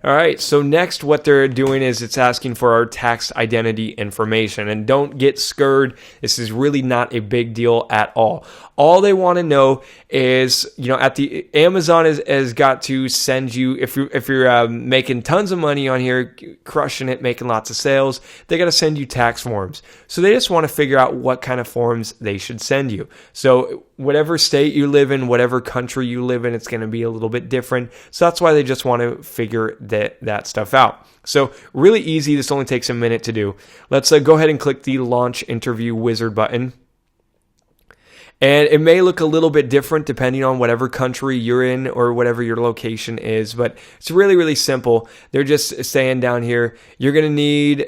All right, so next what they're doing is it's asking for our tax identity information. And don't get scared. This is really not a big deal at all. All they want to know is, at the Amazon has got to send you, if you're making tons of money on here, crushing it, making lots of sales, they got to send you tax forms. So they just want to figure out what kind of forms they should send you. So whatever state you live in, whatever country you live in, it's going to be a little bit different. So that's why they just want to figure that stuff out. So really easy. This only takes a minute to do. Let's go ahead and click the Launch Interview Wizard button. And it may look a little bit different depending on whatever country you're in or whatever your location is, but it's really, really simple. They're just saying down here, you're going to need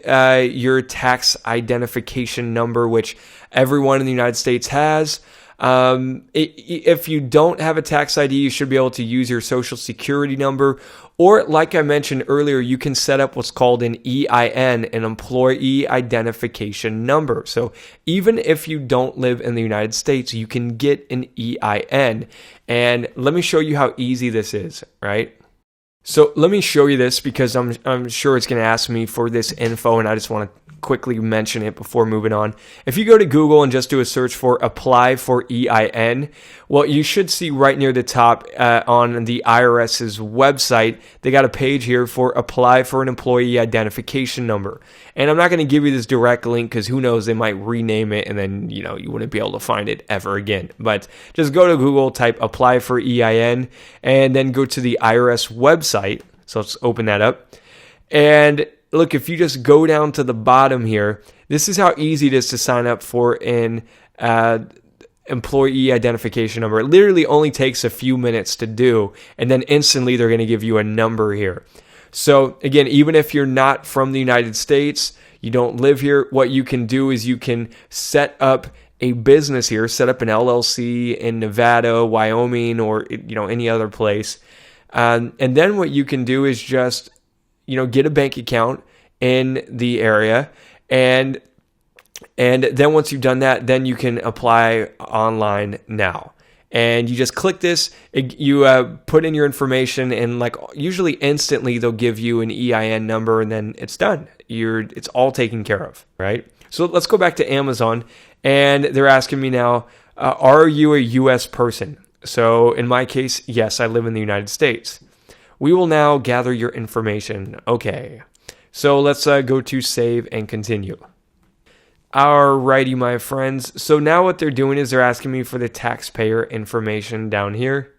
your tax identification number, which everyone in the United States has. If you don't have a tax ID, you should be able to use your social security number, or like I mentioned earlier, you can set up what's called an EIN, an employee identification number. So even if you don't live in the United States, you can get an EIN. And let me show you how easy this is, right? So let me show you this because I'm sure it's going to ask me for this info, and I just want to quickly mention it before moving on. If you go to Google and just do a search for apply for EIN, well, you should see right near the top on the IRS's website, they got a page here for apply for an employee identification number. And I'm not going to give you this direct link because who knows, they might rename it and then, you wouldn't be able to find it ever again. But just go to Google, type apply for EIN, and then go to the IRS website. So let's open that up. And look, if you just go down to the bottom here, this is how easy it is to sign up for an employee identification number. It literally only takes a few minutes to do, and then instantly they're going to give you a number here. So again, even if you're not from the United States, you don't live here, what you can do is you can set up a business here, set up an LLC in Nevada, Wyoming, or any other place. And then what you can do is just get a bank account in the area, and then once you've done that, then you can apply online now. And you just click this, you put in your information, and usually instantly they'll give you an EIN number, and then it's done. It's all taken care of, right? So let's go back to Amazon, and they're asking me now, are you a U.S. person? So in my case, yes, I live in the United States. We will now gather your information. Okay, so let's go to save and continue. Alrighty, my friends. So now what they're doing is they're asking me for the taxpayer information down here.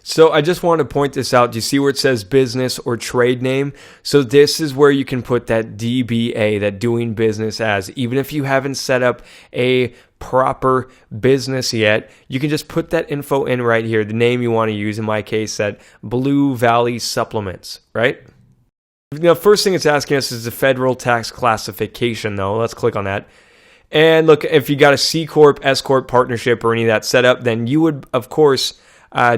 So I just want to point this out. Do you see where it says business or trade name? So this is where you can put that DBA, that doing business as. Even if you haven't set up a proper business yet, you can just put that info in right here, the name you want to use. In my case, that Blue Valley Supplements, right? Now, first thing it's asking us is the federal tax classification, though. Let's click on that. And look, if you got a C Corp, S Corp partnership, or any of that set up, then you would, of course,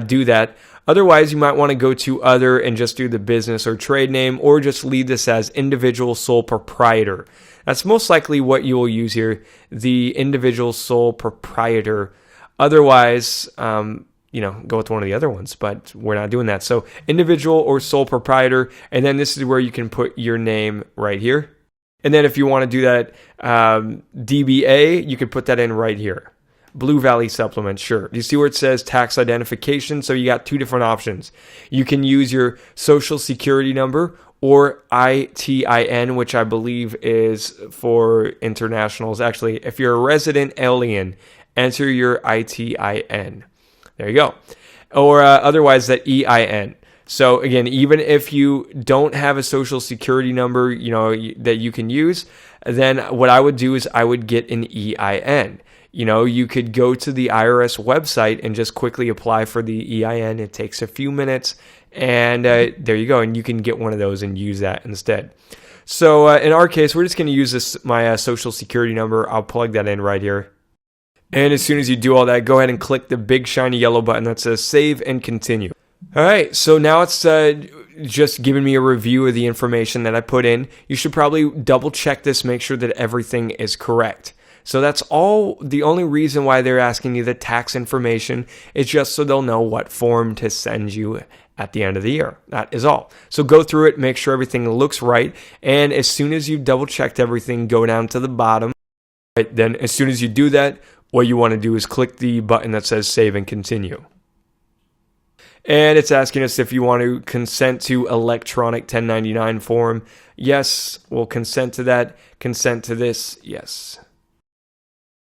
do that. Otherwise, you might want to go to other and just do the business or trade name, or just leave this as individual sole proprietor. That's most likely what you will use here, the individual sole proprietor. Otherwise, go with one of the other ones, but we're not doing that. So individual or sole proprietor, and then this is where you can put your name right here. And then if you want to do that DBA, you can put that in right here. Blue Valley Supplements, sure. Do you see where it says tax identification? So you got two different options. You can use your social security number or ITIN, which I believe is for internationals. Actually, if you're a resident alien, enter your ITIN. There you go. Or otherwise, that EIN. So again, even if you don't have a social security number, that you can use, then what I would do is I would get an EIN. You could go to the IRS website and just quickly apply for the EIN. It takes a few minutes, and there you go. And you can get one of those and use that instead. So in our case, we're just going to use my social security number. I'll plug that in right here. And as soon as you do all that, go ahead and click the big shiny yellow button that says save and continue. All right, so now it's just giving me a review of the information that I put in. You should probably double check this, make sure that everything is correct. So that's all. The only reason why they're asking you the tax information is just so they'll know what form to send you at the end of the year. That is all. So go through it, make sure everything looks right, and as soon as you've double checked everything, go down to the bottom. Right, then as soon as you do that, what you want to do is click the button that says save and continue. And it's asking us if you want to consent to electronic 1099 form. Yes, we'll consent to that. Consent to this. Yes.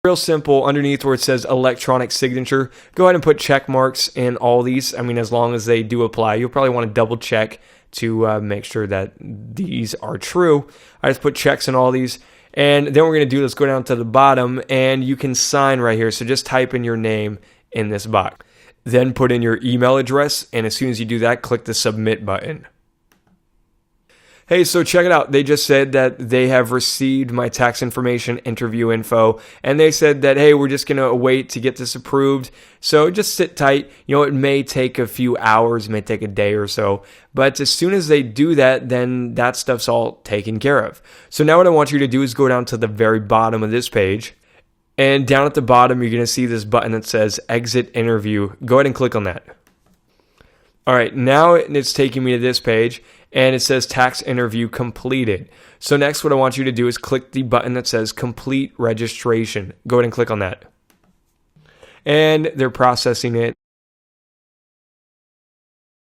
Real simple. Underneath where it says electronic signature, go ahead and put check marks in all these. I mean, as long as they do apply, you'll probably want to double check to make sure that these are true. I just put checks in all these. And then what we're going to do, let's go down to the bottom, and you can sign right here. So just type in your name in this box. Then put in your email address, and as soon as you do that, click the submit button. Hey, so check it out. They just said that they have received my tax information, interview info, and they said that, hey, we're just going to wait to get this approved. So just sit tight. You know, it may take a few hours, it may take a day or so, but as soon as they do that, then that stuff's all taken care of. So now what I want you to do is go down to the very bottom of this page, and down at the bottom, you're going to see this button that says exit interview. Go ahead and click on that. All right, now it's taking me to this page, and it says tax interview completed. So next what I want you to do is click the button that says complete registration. Go ahead and click on that. And they're processing it.